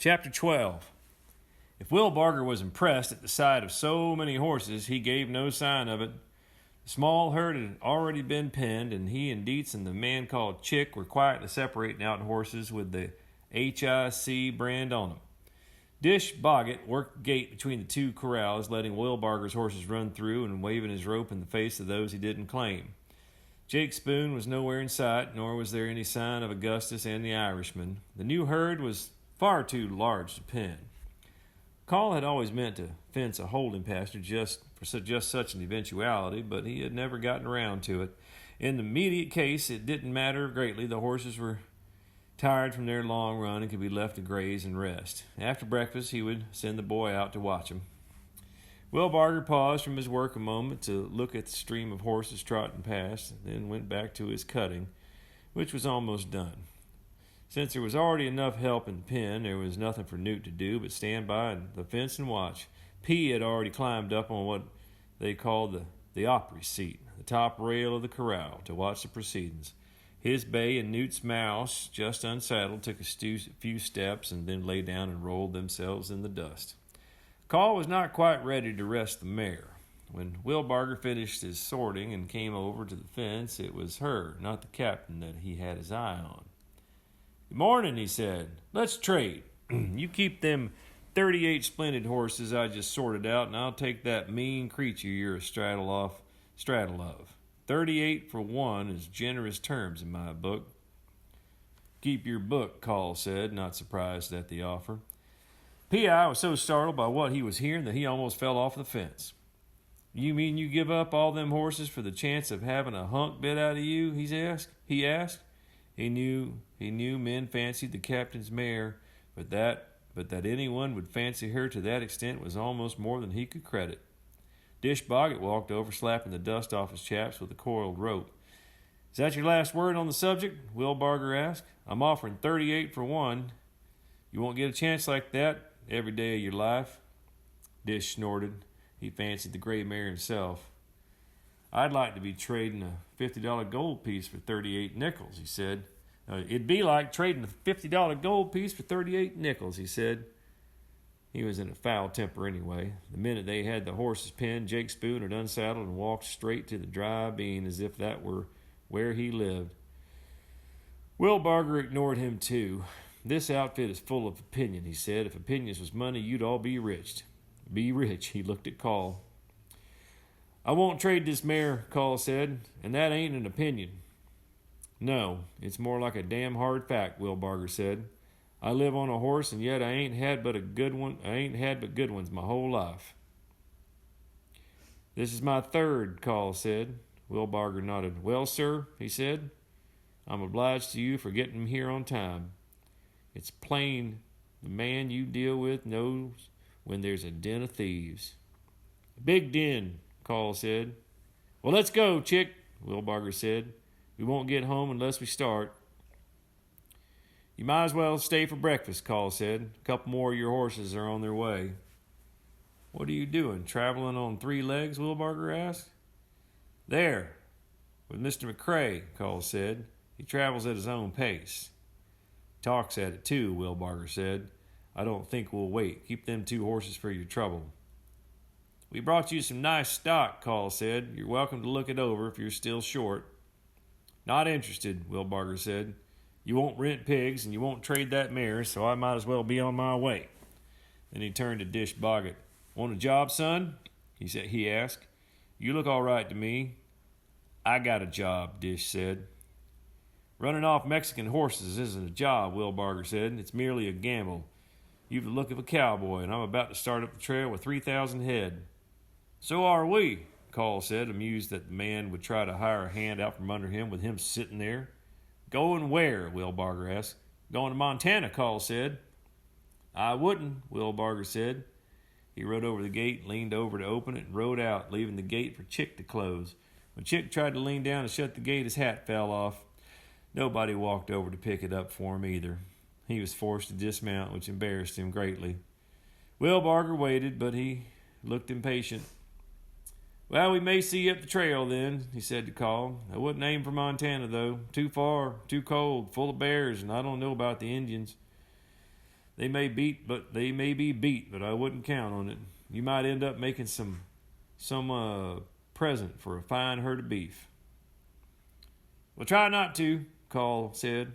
Chapter 12. If Will Barger was impressed at the sight of so many horses, he gave no sign of it. The small herd had already been penned, and he and Dietz and the man called Chick were quietly separating out horses with the HIC brand on them. Dish Boggett worked the gate between the two corrals, letting Will Barger's horses run through and waving his rope in the face of those he didn't claim. Jake Spoon was nowhere in sight, nor was there any sign of Augustus and the Irishman. The new herd was far too large to pen. Call had always meant to fence a holding pasture just for such an eventuality, but he had never gotten around to it. In the immediate case, it didn't matter greatly. The horses were tired from their long run and could be left to graze and rest. After breakfast, he would send the boy out to watch them. Will Barger paused from his work a moment to look at the stream of horses trotting past, and then went back to his cutting, which was almost done. Since there was already enough help in the pen, there was nothing for Newt to do but stand by the fence and watch. P had already climbed up on what they called the Opry seat, the top rail of the corral, to watch the proceedings. His bay and Newt's mouse, just unsaddled, took a few steps and then lay down and rolled themselves in the dust. Call was not quite ready to rest the mare. When Will Barger finished his sorting and came over to the fence, it was her, not the captain, that he had his eye on. "Good morning," he said. "Let's trade. You keep them 38 splendid horses I just sorted out, and I'll take that mean creature you're a straddle of. 38 for one is generous terms in my book." "Keep your book," Call said, not surprised at the offer. P.I. was so startled by what he was hearing that he almost fell off the fence. "You mean you give up all them horses for the chance of having a hunk bit out of you?" he asked. He knew men fancied the captain's mare, but that anyone would fancy her to that extent was almost more than he could credit. Dish Boggett walked over, slapping the dust off his chaps with a coiled rope. "Is that your last word on the subject?" Will Barger asked. "I'm offering 38 for one. You won't get a chance like that every day of your life." Dish snorted. He fancied the gray mare himself. "I'd like to be trading a $50 gold piece for 38 nickels, he said. "It'd be like trading a $50 gold piece for 38 nickels, he said. He was in a foul temper anyway. The minute they had the horses penned, Jake Spoon had unsaddled and walked straight to the dry bean as if that were where he lived. Will Barger ignored him too. "This outfit is full of opinion," he said. "If opinions was money, you'd all be rich." "Be rich," he looked at Call. "I won't trade this mare," Call said, "and that ain't an opinion." "No, it's more like a damn hard fact," Will Barger said. "I live on a horse, and yet I ain't had but good ones my whole life." "This is my third," Call said. Will Barger nodded. "Well, sir," he said, "I'm obliged to you for getting me here on time. It's plain the man you deal with knows when there's a den of thieves." "A big den," Call said. "Well, let's go, Chick," Will Barger said. "We won't get home unless we start." "You might as well stay for breakfast," Call said. "A couple more of your horses are on their way." "What are you doing, traveling on 3 legs?" Will Barger asked. "There, with Mr. McCrae," Call said. "He travels at his own pace." "Talks at it too," Will Barger said. "I don't think we'll wait. Keep them 2 horses for your trouble." "We brought you some nice stock," Call said. "You're welcome to look it over if you're still short." "Not interested," Will Barger said. "You won't rent pigs, and you won't trade that mare, so I might as well be on my way." Then he turned to Dish Boggett. "Want a job, son?" he asked. "You look all right to me." "I got a job," Dish said. "Running off Mexican horses isn't a job," Will Barger said. "It's merely a gamble. You've the look of a cowboy, and I'm about to start up the trail with 3,000 head. "So are we," Call said, amused that the man would try to hire a hand out from under him with him sitting there. "Going where?" Will Barger asked. "Going to Montana," Call said. "I wouldn't," Will Barger said. He rode over the gate, leaned over to open it, and rode out, leaving the gate for Chick to close. When Chick tried to lean down to shut the gate, his hat fell off. Nobody walked over to pick it up for him either. He was forced to dismount, which embarrassed him greatly. Will Barger waited, but he looked impatient. "Well, we may see you up the trail then," he said to Call. "I wouldn't aim for Montana, though. Too far, too cold, full of bears, and I don't know about the Indians." They may be beat, but I wouldn't count on it. You might end up making some present for a fine herd of beef." "Well, try not to," Call said.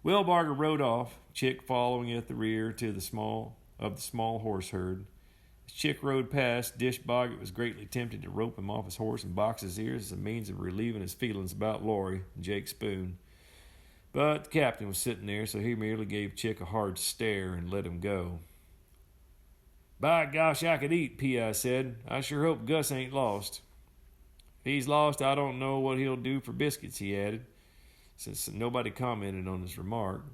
Will Barger rode off, Chick following at the rear to the small horse herd. As Chick rode past, Dish Boggett was greatly tempted to rope him off his horse and box his ears as a means of relieving his feelings about Laurie and Jake Spoon. But the captain was sitting there, so he merely gave Chick a hard stare and let him go. "By gosh, I could eat," P.I. said. "I sure hope Gus ain't lost." "If he's lost, I don't know what he'll do for biscuits," he added, since nobody commented on his remark.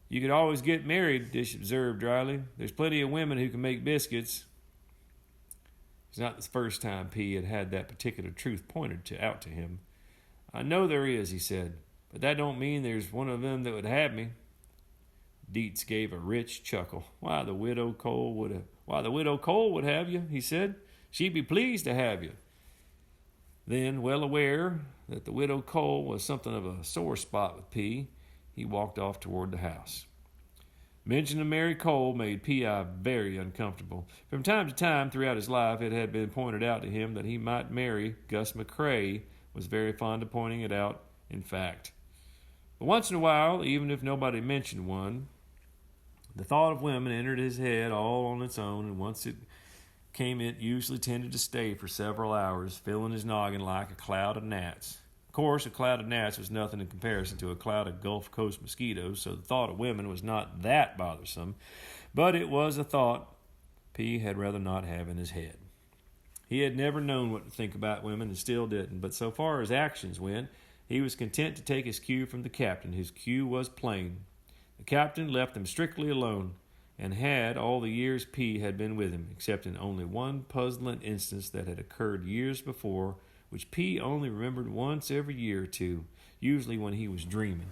"You could always get married," Dish observed dryly. "There's plenty of women who can make biscuits." It's not the first time P had that particular truth pointed out to him. "I know there is," he said, "but that don't mean there's one of them that would have me." Dietz gave a rich chuckle. Why, the widow Cole would have you," he said. "She'd be pleased to have you." Then, well aware that the widow Cole was something of a sore spot with P, he walked off toward the house. Mention of Mary Cole made P.I. very uncomfortable. From time to time throughout his life, it had been pointed out to him that he might marry Gus McCrae, was very fond of pointing it out, in fact. But once in a while, even if nobody mentioned one, the thought of women entered his head all on its own, and once it came, it usually tended to stay for several hours, filling his noggin like a cloud of gnats. Of course, a cloud of gnats was nothing in comparison to a cloud of Gulf Coast mosquitoes, so the thought of women was not that bothersome, but it was a thought P had rather not have in his head. He had never known what to think about women and still didn't, but so far as actions went, he was content to take his cue from the captain. His cue was plain. The captain left them strictly alone, and had all the years P had been with him, except in only one puzzling instance that had occurred years before, which P only remembered once every year or two, usually when he was dreaming.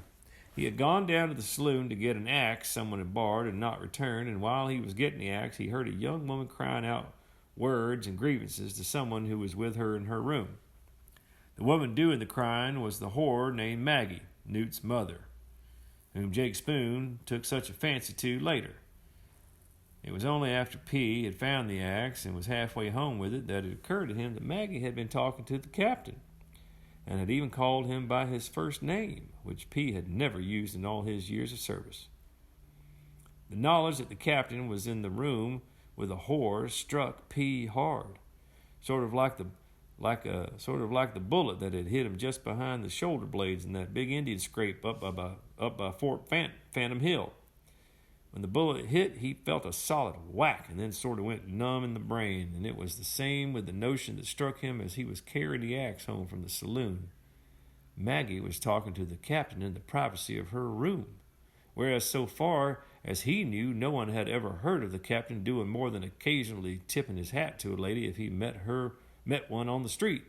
He had gone down to the saloon to get an axe someone had borrowed and not returned, and while he was getting the axe, he heard a young woman crying out words and grievances to someone who was with her in her room. The woman doing the crying was the whore named Maggie, Newt's mother, whom Jake Spoon took such a fancy to later. It was only after P had found the axe and was halfway home with it that it occurred to him that Maggie had been talking to the captain and had even called him by his first name, which P had never used in all his years of service. The knowledge that the captain was in the room with a whore struck P hard, sort of like the bullet that had hit him just behind the shoulder blades in that big Indian scrape up by Fort Phantom Hill. When the bullet hit, he felt a solid whack and then sort of went numb in the brain, and it was the same with the notion that struck him as he was carrying the axe home from the saloon. Maggie was talking to the captain in the privacy of her room, whereas so far as he knew, no one had ever heard of the captain doing more than occasionally tipping his hat to a lady if he met one on the street.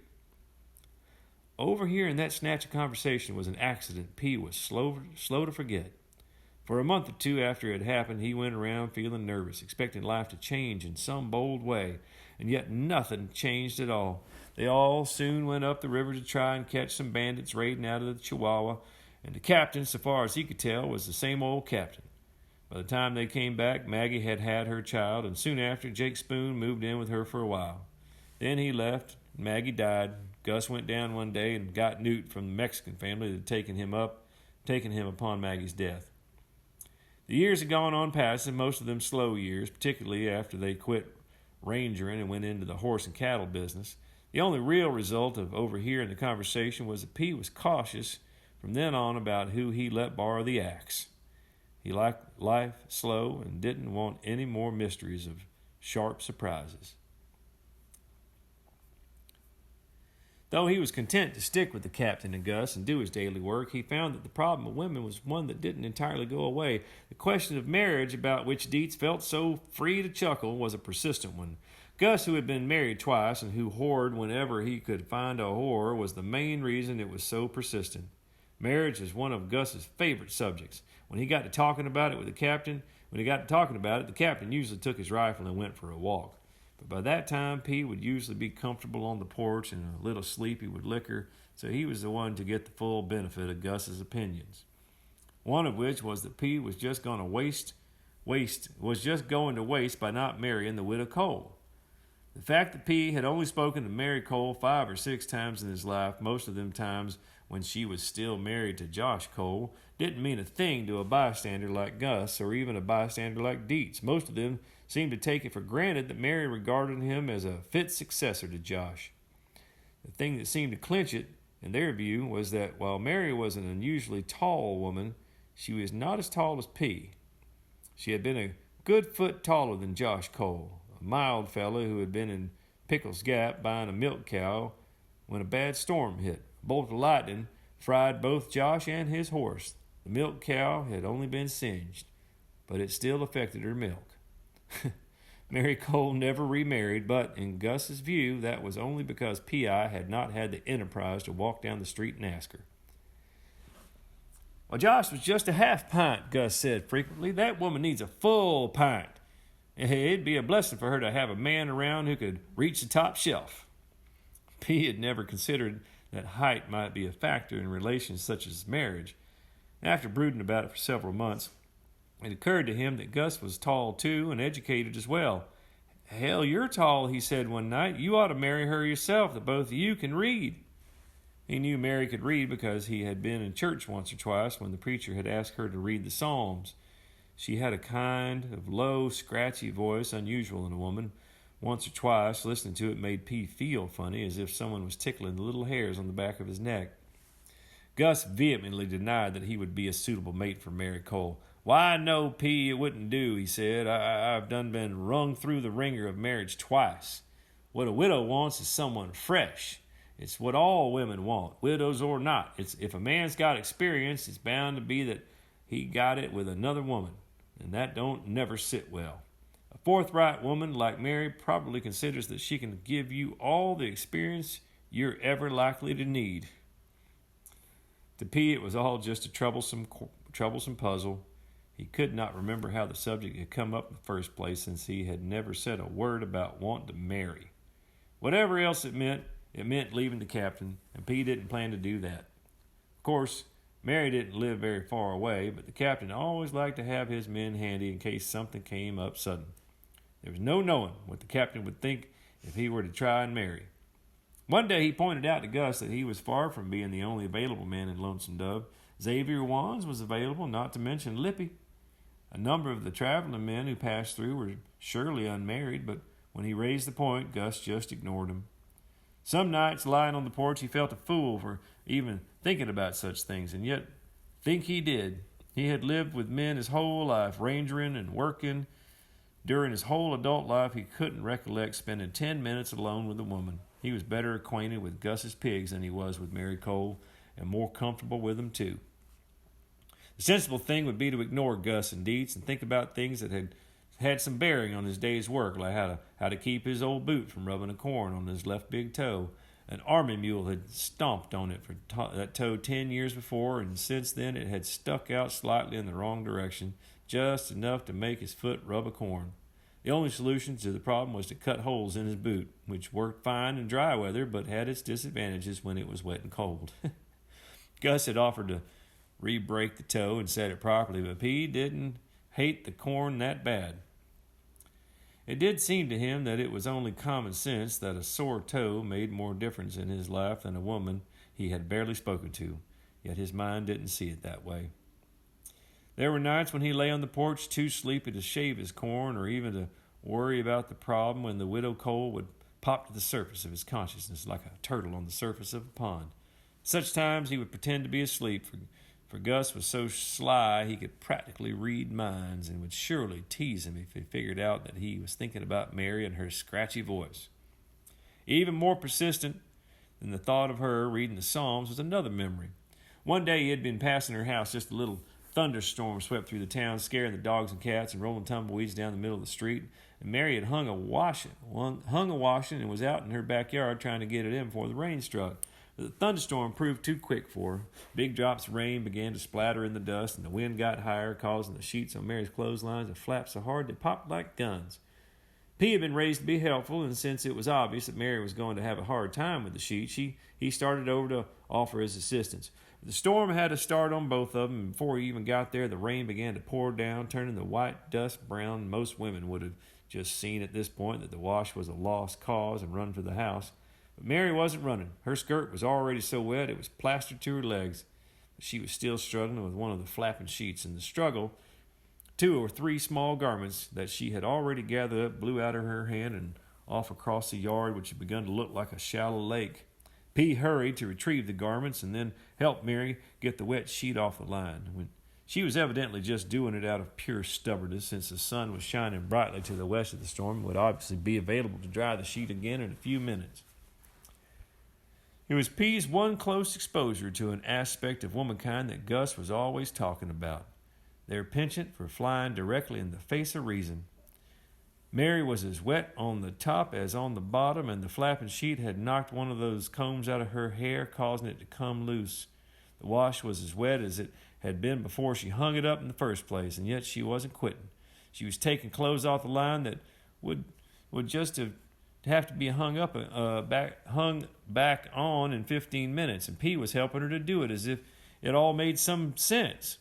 Overhearing that snatch of conversation was an accident P was slow to forget. For a month or two after it had happened, he went around feeling nervous, expecting life to change in some bold way, and yet nothing changed at all. They all soon went up the river to try and catch some bandits raiding out of the Chihuahua, and the captain, so far as he could tell, was the same old captain. By the time they came back, Maggie had had her child, and soon after, Jake Spoon moved in with her for a while. Then he left, and Maggie died. Gus went down one day and got Newt from the Mexican family that had taken him upon Maggie's death. The years had gone on past, and most of them slow years, particularly after they quit rangering and went into the horse and cattle business. The only real result of overhearing the conversation was that P was cautious from then on about who he let borrow the axe. He liked life slow and didn't want any more mysteries of sharp surprises. Though he was content to stick with the captain and Gus and do his daily work, he found that the problem of women was one that didn't entirely go away. The question of marriage, about which Dietz felt so free to chuckle, was a persistent one. Gus, who had been married twice and who whored whenever he could find a whore, was the main reason it was so persistent. Marriage was one of Gus's favorite subjects. When he got to talking about it, the captain usually took his rifle and went for a walk. But by that time, P would usually be comfortable on the porch and a little sleepy with liquor, so he was the one to get the full benefit of Gus's opinions. one of which was that P was just going to waste by not marrying the widow Cole. The fact that P had only spoken to Mary Cole 5 or 6 times in his life, most of them times when she was still married to Josh Cole, didn't mean a thing to a bystander like Gus or even a bystander like Dietz. Most of them seemed to take it for granted that Mary regarded him as a fit successor to Josh. The thing that seemed to clinch it, in their view, was that while Mary was an unusually tall woman, she was not as tall as P. She had been a good foot taller than Josh Cole, a mild fellow who had been in Pickles Gap buying a milk cow when a bad storm hit. A bolt of lightning fried both Josh and his horse. The milk cow had only been singed, but it still affected her milk. Mary Cole never remarried, but in Gus's view, that was only because P.I. had not had the enterprise to walk down the street and ask her. Well, Josh was just a half pint, Gus said frequently. That woman needs a full pint. It'd be a blessing for her to have a man around who could reach the top shelf. P had never considered that height might be a factor in relations such as marriage. After brooding about it for several months, it occurred to him that Gus was tall too and educated as well. Hell, you're tall, he said one night. You ought to marry her yourself, that both of you can read. He knew Mary could read because he had been in church once or twice when the preacher had asked her to read the Psalms. She had a kind of low, scratchy voice, unusual in a woman. Once or twice, listening to it made P feel funny, as if someone was tickling the little hairs on the back of his neck. Gus vehemently denied that he would be a suitable mate for Mary Cole. Why, no, P, it wouldn't do, he said. I've done been wrung through the ringer of marriage twice. What a widow wants is someone fresh. It's what all women want, widows or not. If a man's got experience, it's bound to be that he got it with another woman, and that don't never sit well. A forthright woman like Mary probably considers that she can give you all the experience you're ever likely to need. To P, it was all just a troublesome puzzle. He could not remember how the subject had come up in the first place, since he had never said a word about wanting to marry. Whatever else it meant leaving the captain, and P didn't plan to do that. Of course, Mary didn't live very far away, but the captain always liked to have his men handy in case something came up sudden. There was no knowing what the captain would think if he were to try and marry. One day he pointed out to Gus that he was far from being the only available man in Lonesome Dove. Xavier Wands was available, not to mention Lippy. A number of the traveling men who passed through were surely unmarried, but when he raised the point, Gus just ignored him. Some nights, lying on the porch, he felt a fool for even thinking about such things, and yet think he did. He had lived with men his whole life, rangering and working. During his whole adult life, he couldn't recollect spending 10 minutes alone with a woman. He was better acquainted with Gus's pigs than he was with Mary Cole, and more comfortable with them, too. The sensible thing would be to ignore Gus and Dietz and think about things that had some bearing on his day's work, like how to keep his old boot from rubbing a corn on his left big toe. An army mule had stomped on it for that toe 10 years before, and since then it had stuck out slightly in the wrong direction, just enough to make his foot rub a corn. The only solution to the problem was to cut holes in his boot, which worked fine in dry weather but had its disadvantages when it was wet and cold. Gus had offered to re-break the toe and set it properly, but P didn't hate the corn that bad. It did seem to him that it was only common sense that a sore toe made more difference in his life than a woman he had barely spoken to, yet his mind didn't see it that way. There were nights when he lay on the porch too sleepy to shave his corn or even to worry about the problem, when the widow Cole would pop to the surface of his consciousness like a turtle on the surface of a pond. Such times he would pretend to be asleep, for Gus was so sly he could practically read minds, and would surely tease him if he figured out that he was thinking about Mary and her scratchy voice. Even more persistent than the thought of her reading the Psalms was another memory. One day he had been passing her house. Just a little thunderstorm swept through the town, scaring the dogs and cats and rolling tumbleweeds down the middle of the street. And Mary had hung a washing and was out in her backyard trying to get it in before the rain struck. The thunderstorm proved too quick for her. Big drops of rain began to splatter in the dust, and the wind got higher, causing the sheets on Mary's clotheslines to flap so hard they popped like guns. P had been raised to be helpful, and since it was obvious that Mary was going to have a hard time with the sheets, he started over to offer his assistance. The storm had a start on both of them, and before he even got there, the rain began to pour down, turning the white dust brown. Most women would have just seen at this point that the wash was a lost cause and run for the house. But Mary wasn't running. Her skirt was already so wet it was plastered to her legs. But she was still struggling with one of the flapping sheets. In the struggle, 2 or 3 small garments that she had already gathered up blew out of her hand and off across the yard, which had begun to look like a shallow lake. P hurried to retrieve the garments and then helped Mary get the wet sheet off the line. She was evidently just doing it out of pure stubbornness, since the sun was shining brightly to the west of the storm and would obviously be available to dry the sheet again in a few minutes. It was P's one close exposure to an aspect of womankind that Gus was always talking about, their penchant for flying directly in the face of reason. Mary was as wet on the top as on the bottom, and the flapping sheet had knocked one of those combs out of her hair, causing it to come loose. The wash was as wet as it had been before she hung it up in the first place, and yet she wasn't quitting. She was taking clothes off the line that would just have to be hung back on in 15 minutes, and P was helping her to do it as if it all made some sense.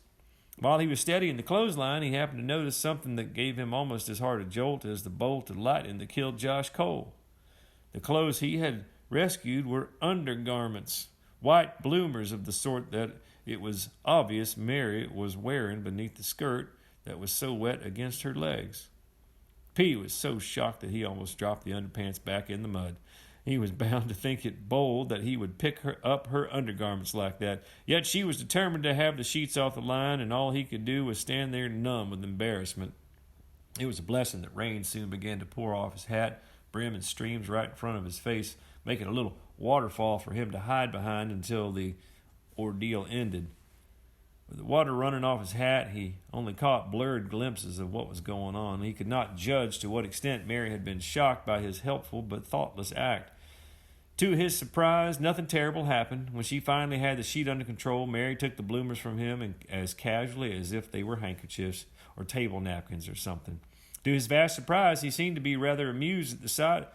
While he was steadying the clothesline, he happened to notice something that gave him almost as hard a jolt as the bolt of lightning that killed Josh Cole. The clothes he had rescued were undergarments, white bloomers of the sort that it was obvious Mary was wearing beneath the skirt that was so wet against her legs. P was so shocked that he almost dropped the underpants back in the mud. He was bound to think it bold that he would pick up her undergarments like that. Yet she was determined to have the sheets off the line, and all he could do was stand there numb with embarrassment. It was a blessing that rain soon began to pour off his hat, brim, and streams right in front of his face, making a little waterfall for him to hide behind until the ordeal ended. With the water running off his hat, he only caught blurred glimpses of what was going on. He could not judge to what extent Mary had been shocked by his helpful but thoughtless act. To his surprise, nothing terrible happened. When she finally had the sheet under control, Mary took the bloomers from him as casually as if they were handkerchiefs or table napkins or something. To his vast surprise, she seemed to be rather amused at the sight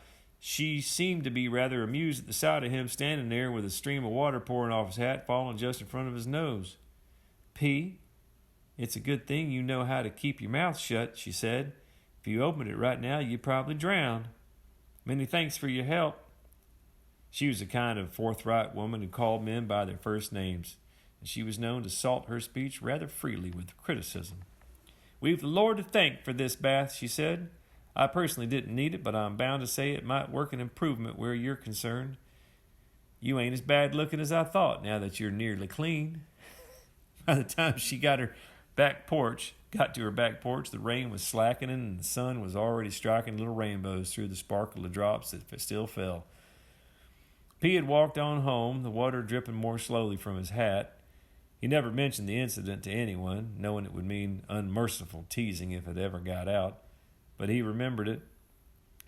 of him standing there with a stream of water pouring off his hat, falling just in front of his nose. P, it's a good thing you know how to keep your mouth shut, she said. If you opened it right now, you'd probably drown. Many thanks for your help. She was a kind of forthright woman who called men by their first names, and she was known to salt her speech rather freely with criticism. We've the Lord to thank for this bath, she said. I personally didn't need it, but I'm bound to say it might work an improvement where you're concerned. You ain't as bad looking as I thought now that you're nearly clean. By the time she got to her back porch, the rain was slackening and the sun was already striking little rainbows through the sparkle of drops that still fell. P had walked on home, the water dripping more slowly from his hat. He never mentioned the incident to anyone, knowing it would mean unmerciful teasing if it ever got out, but he remembered it.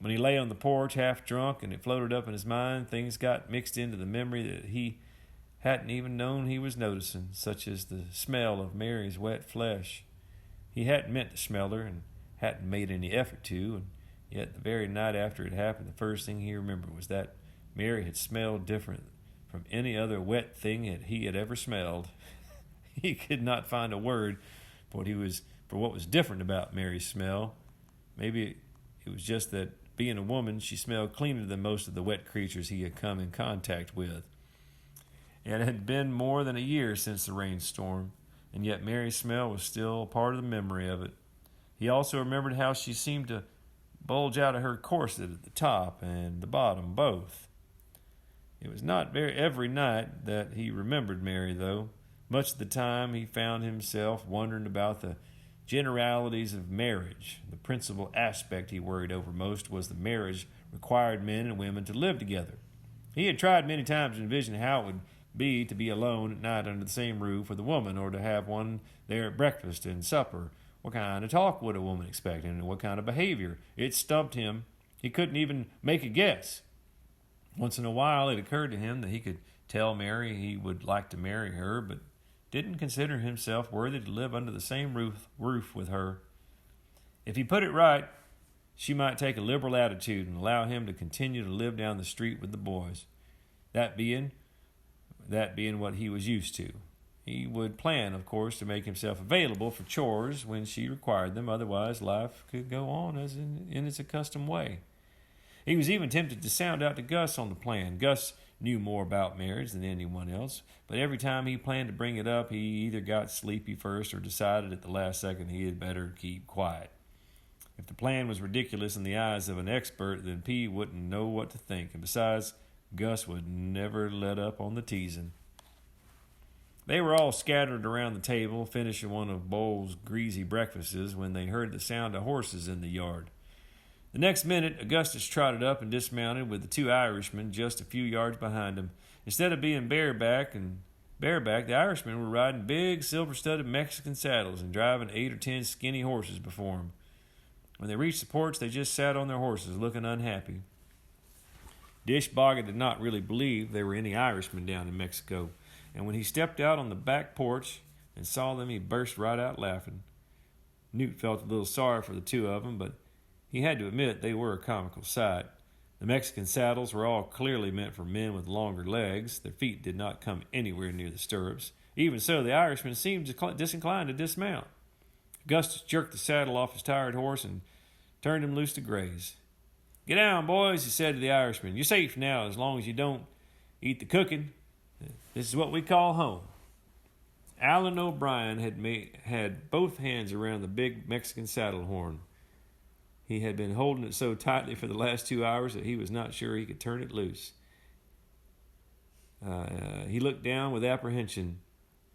When he lay on the porch half drunk and it floated up in his mind, things got mixed into the memory that he hadn't even known he was noticing, such as the smell of Mary's wet flesh. He hadn't meant to smell her and hadn't made any effort to, and yet the very night after it happened, the first thing he remembered was that Mary had smelled different from any other wet thing that he had ever smelled. He could not find a word for what was different about Mary's smell. Maybe it was just that, being a woman, she smelled cleaner than most of the wet creatures he had come in contact with. It had been more than a year since the rainstorm, and yet Mary's smell was still a part of the memory of it. He also remembered how she seemed to bulge out of her corset at the top and the bottom both. It was not every night that he remembered Mary, though. Much of the time he found himself wondering about the generalities of marriage. The principal aspect he worried over most was that marriage required men and women to live together. He had tried many times to envision how it would be to be alone at night under the same roof with a woman, or to have one there at breakfast and supper. What kind of talk would a woman expect, and what kind of behavior? It stumped him. He couldn't even make a guess. Once in a while it occurred to him that he could tell Mary he would like to marry her, but didn't consider himself worthy to live under the same roof with her. If he put it right, she might take a liberal attitude and allow him to continue to live down the street with the boys. That being what he was used to. He would plan, of course, to make himself available for chores when she required them. Otherwise, life could go on as in its accustomed way. He was even tempted to sound out to Gus on the plan. Gus knew more about marriage than anyone else, but every time he planned to bring it up, he either got sleepy first or decided at the last second he had better keep quiet. If the plan was ridiculous in the eyes of an expert, then P wouldn't know what to think, and besides, Gus would never let up on the teasing. They were all scattered around the table, finishing one of Bull's greasy breakfasts, when they heard the sound of horses in the yard. The next minute, Augustus trotted up and dismounted with the two Irishmen just a few yards behind him. Instead of being bareback, the Irishmen were riding big, silver-studded Mexican saddles and driving 8 or 10 skinny horses before them. When they reached the porch, they just sat on their horses, looking unhappy. Dish Boggett did not really believe there were any Irishmen down in Mexico, and when he stepped out on the back porch and saw them, he burst right out laughing. Newt felt a little sorry for the two of them, but he had to admit they were a comical sight. The Mexican saddles were all clearly meant for men with longer legs. Their feet did not come anywhere near the stirrups. Even so, the Irishman seemed disinclined to dismount. Augustus jerked the saddle off his tired horse and turned him loose to graze. "Get down, boys," he said to the Irishman. "You're safe now as long as you don't eat the cooking. This is what we call home." Alan O'Brien had both hands around the big Mexican saddle horn. He had been holding it so tightly for the last 2 hours that he was not sure he could turn it loose. He looked down with apprehension.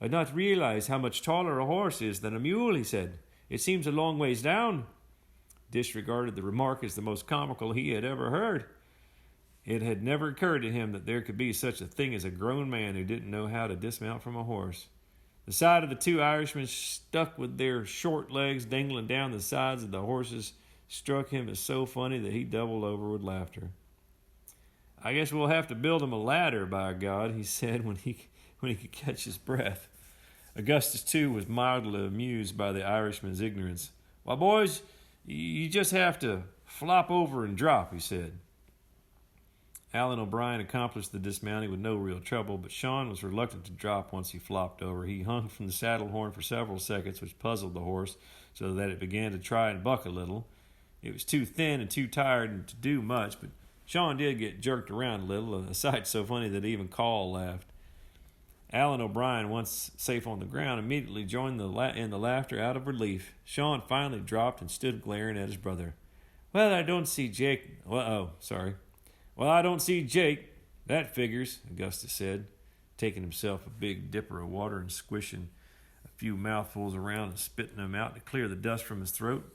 "I'd not realized how much taller a horse is than a mule," he said. "It seems a long ways down." Dish regarded the remark as the most comical he had ever heard. It had never occurred to him that there could be such a thing as a grown man who didn't know how to dismount from a horse. The sight of the two Irishmen stuck with their short legs dangling down the sides of the horses struck him as so funny that he doubled over with laughter. "I guess we'll have to build him a ladder, by God," he said when he could catch his breath. Augustus, too, was mildly amused by the Irishman's ignorance. "Why, boys, you just have to flop over and drop," he said. Alan O'Brien accomplished the dismounting with no real trouble, but Sean was reluctant to drop once he flopped over. He hung from the saddle horn for several seconds, which puzzled the horse so that it began to try and buck a little. It was too thin and too tired to do much, but Sean did get jerked around a little, a sight so funny that even Call laughed. Alan O'Brien, once safe on the ground, immediately joined in the laughter out of relief. Sean finally dropped and stood glaring at his brother. "Well, I don't see Jake. Well, I don't see Jake. That figures," Augustus said, taking himself a big dipper of water and squishing a few mouthfuls around and spitting them out to clear the dust from his throat.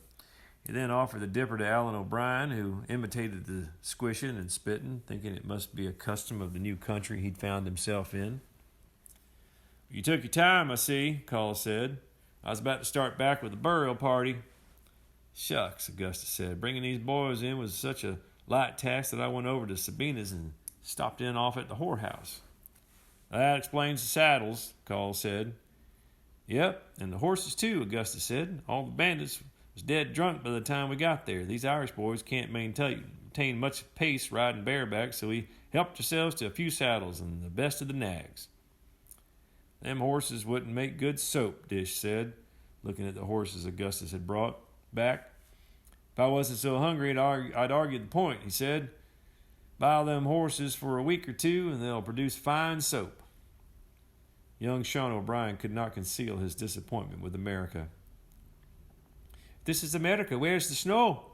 He then offered the dipper to Alan O'Brien, who imitated the squishing and spitting, thinking it must be a custom of the new country he'd found himself in. "You took your time, I see," Call said. "I was about to start back with the burial party." "Shucks," Augustus said. "Bringing these boys in was such a light task that I went over to Sabina's and stopped in off at the whorehouse." "That explains the saddles," Call said. "Yep, and the horses too," Augustus said. "All the bandits was dead drunk by the time we got there. These Irish boys can't maintain much pace riding bareback, so we helped ourselves to a few saddles and the best of the nags." "Them horses wouldn't make good soap," Dish said, looking at the horses Augustus had brought back. "If I wasn't so hungry, I'd argue the point," he said. "Buy them horses for a week or two, and they'll produce fine soap." Young Sean O'Brien could not conceal his disappointment with America. "If this is America, where's the snow?"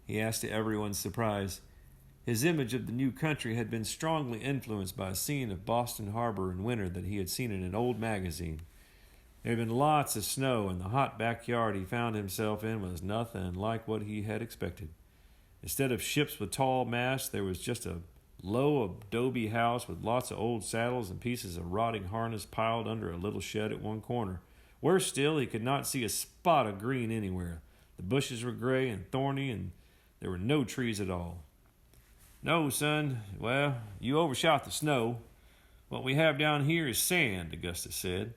he asked to everyone's surprise. His image of the new country had been strongly influenced by a scene of Boston Harbor in winter that he had seen in an old magazine. There had been lots of snow, and the hot backyard he found himself in was nothing like what he had expected. Instead of ships with tall masts, there was just a low adobe house with lots of old saddles and pieces of rotting harness piled under a little shed at one corner. Worse still, he could not see a spot of green anywhere. The bushes were gray and thorny, and there were no trees at all. "No, son. Well, you overshot the snow. What we have down here is sand," Augustus said.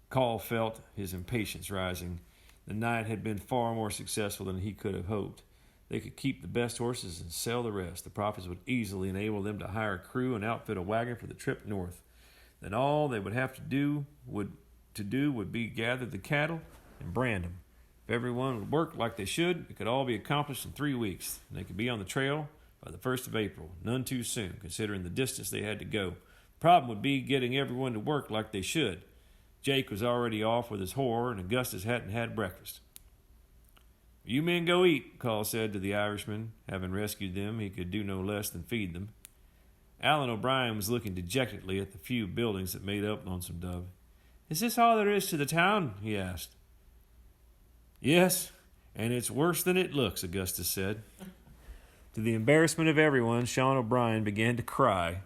Call felt his impatience rising. The night had been far more successful than he could have hoped. They could keep the best horses and sell the rest. The profits would easily enable them to hire a crew and outfit a wagon for the trip north. Then all they would have to do would be gather the cattle and brand them. If everyone would work like they should, it could all be accomplished in 3 weeks, and they could be on the trail by the 1st of April, none too soon, considering the distance they had to go. The problem would be getting everyone to work like they should. Jake was already off with his whore, and Augustus hadn't had breakfast. "You men go eat," Call said to the Irishman. Having rescued them, he could do no less than feed them. Alan O'Brien was looking dejectedly at the few buildings that made up Lonesome Dove. "Is this all there is to the town?" he asked. "Yes, and it's worse than it looks," Augustus said. To the embarrassment of everyone, Sean O'Brien began to cry.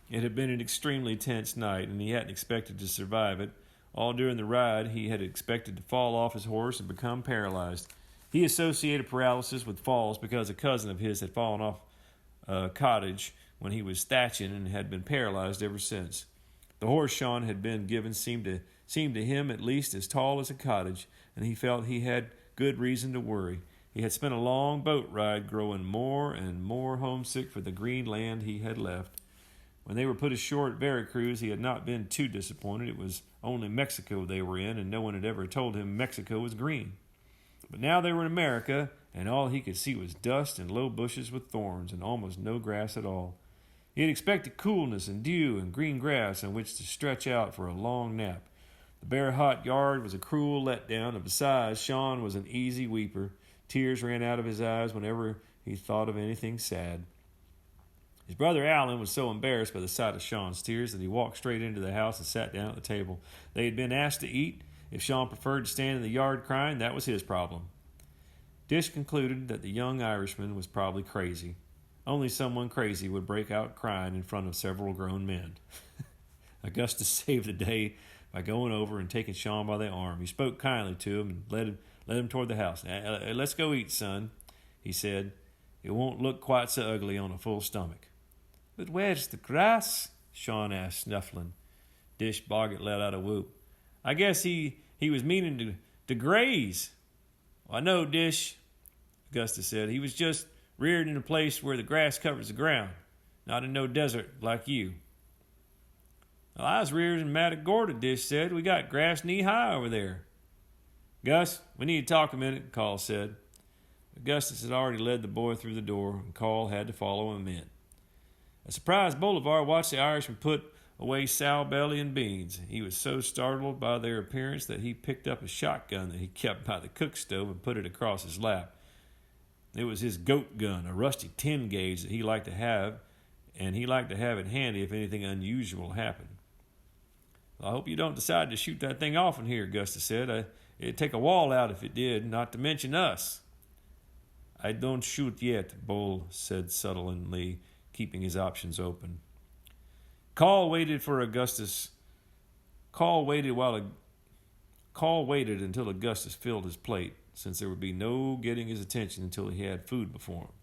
It had been an extremely tense night, and he hadn't expected to survive it. All during the ride, he had expected to fall off his horse and become paralyzed. He associated paralysis with falls because a cousin of his had fallen off a cottage when he was thatching and had been paralyzed ever since. The horse Sean had been given seemed to him at least as tall as a cottage, and he felt he had good reason to worry. He had spent a long boat ride growing more and more homesick for the green land he had left. When they were put ashore at Veracruz, he had not been too disappointed. It was only Mexico they were in, and no one had ever told him Mexico was green. But now they were in America, and all he could see was dust and low bushes with thorns and almost no grass at all. He had expected coolness and dew and green grass on which to stretch out for a long nap. The bare hot yard was a cruel letdown, and besides, Sean was an easy weeper. Tears ran out of his eyes whenever he thought of anything sad. His brother Alan was so embarrassed by the sight of Sean's tears that he walked straight into the house and sat down at the table. They had been asked to eat. If Sean preferred to stand in the yard crying, that was his problem. Dish concluded that the young Irishman was probably crazy. Only someone crazy would break out crying in front of several grown men. Augustus saved the day by going over and taking Sean by the arm. He spoke kindly to him and led him toward the house. "Let's go eat, son," he said. "It won't look quite so ugly on a full stomach." "But where's the grass?" Sean asked, snuffling. Dish Boggett let out a whoop. "I guess he was meaning to graze." "I know, Dish," Augustus said. "He was just reared in a place where the grass covers the ground, not in no desert like you." "Well, I was reared in Matagorda," Dish said. "We got grass knee-high over there." "Gus, we need to talk a minute," Call said. Augustus had already led the boy through the door, and Call had to follow him in. At Surprise Boulevard watched the Irishman put away sow belly and beans. He was so startled by their appearance that he picked up a shotgun that he kept by the cook stove and put it across his lap. It was his goat gun, a rusty 10 gauge that he liked to have, and he liked to have it handy if anything unusual happened. "Well, I hope you don't decide to shoot that thing off in here," Augustus said. "It'd take a wall out if it did, not to mention us." "I don't shoot yet," Bull said sullenly, keeping his options open. Call waited until Augustus filled his plate, since there would be no getting his attention until he had food before him.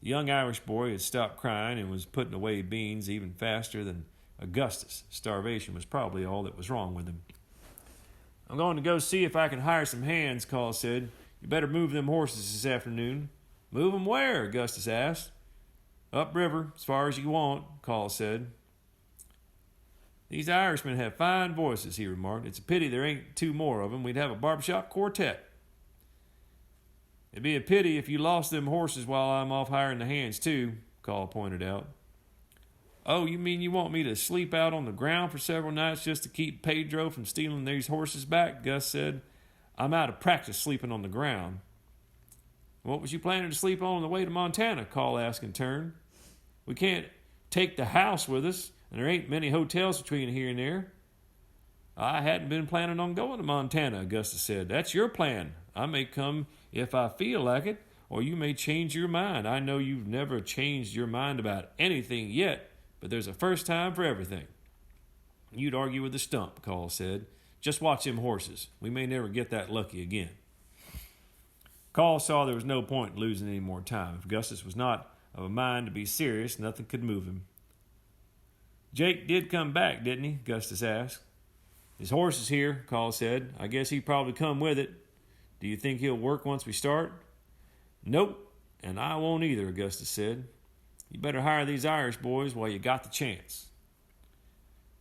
The young Irish boy had stopped crying and was putting away beans even faster than Augustus. Starvation was probably all that was wrong with him. "I'm going to go see if I can hire some hands," Call said. "You better move them horses this afternoon." "Move them where?" Augustus asked. "Upriver, as far as you want," Call said. "These Irishmen have fine voices," he remarked. "It's a pity there ain't 2 more of them. We'd have a barbershop quartet." "It'd be a pity if you lost them horses while I'm off hiring the hands, too," Call pointed out. "Oh, you mean you want me to sleep out on the ground for several nights just to keep Pedro from stealing these horses back?" Gus said. "I'm out of practice sleeping on the ground." "What was you planning to sleep on the way to Montana?" Call asked in turn. "We can't take the house with us, and there ain't many hotels between here and there." "I hadn't been planning on going to Montana," Augustus said. "That's your plan. I may come if I feel like it, or you may change your mind. I know you've never changed your mind about anything yet, but there's a first time for everything." "You'd argue with a stump," Call said. "Just watch them horses. We may never get that lucky again." Call saw there was no point in losing any more time. If Augustus was not of a mind to be serious, nothing could move him. "Jake did come back, didn't he?" Augustus asked. "His horse is here," Call said. "I guess he probably come with it. Do you think he'll work once we start?" "Nope, and I won't either," Augustus said. "You better hire these Irish boys while you got the chance."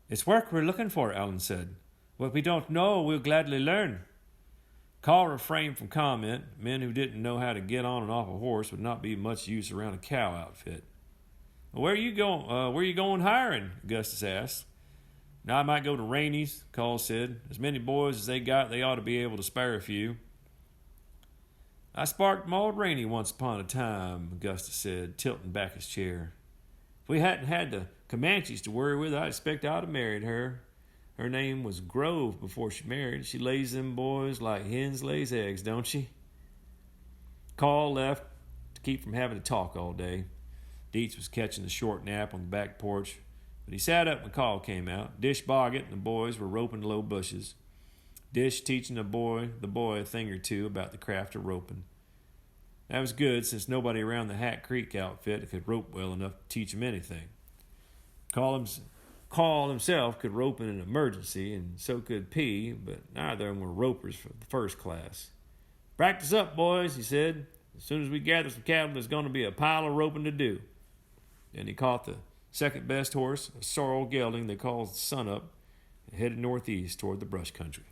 It's work we're looking for, Ellen said. What we don't know, we'll gladly learn. Carl refrained from comment. Men who didn't know how to get on and off a horse would not be much use around a cow outfit. Well, where are you going hiring? Augustus asked. Now I might go to Rainey's, Carl said. As many boys as they got, they ought to be able to spare a few. I sparked Maud Rainey once upon a time, Augustus said, tilting back his chair. If we hadn't had the Comanches to worry with, I expect I'd have married her. Her name was Grove before she married. She lays them boys like hens lays eggs, don't she? Carl left to keep from having to talk all day. Dietz was catching a short nap on the back porch, but he sat up when Carl came out. Dish Boggett and the boys were roping low bushes. Dish teaching the boy a thing or two about the craft of roping. That was good, since nobody around the Hat Creek outfit could rope well enough to teach him anything. Carl himself could rope in an emergency, and so could P, but neither of them were ropers for the first class. Practice up, boys, he said. As soon as we gather some cattle, there's going to be a pile of roping to do. Then he caught the second best horse, a sorrel gelding they called Sun Up, and headed northeast toward the brush country.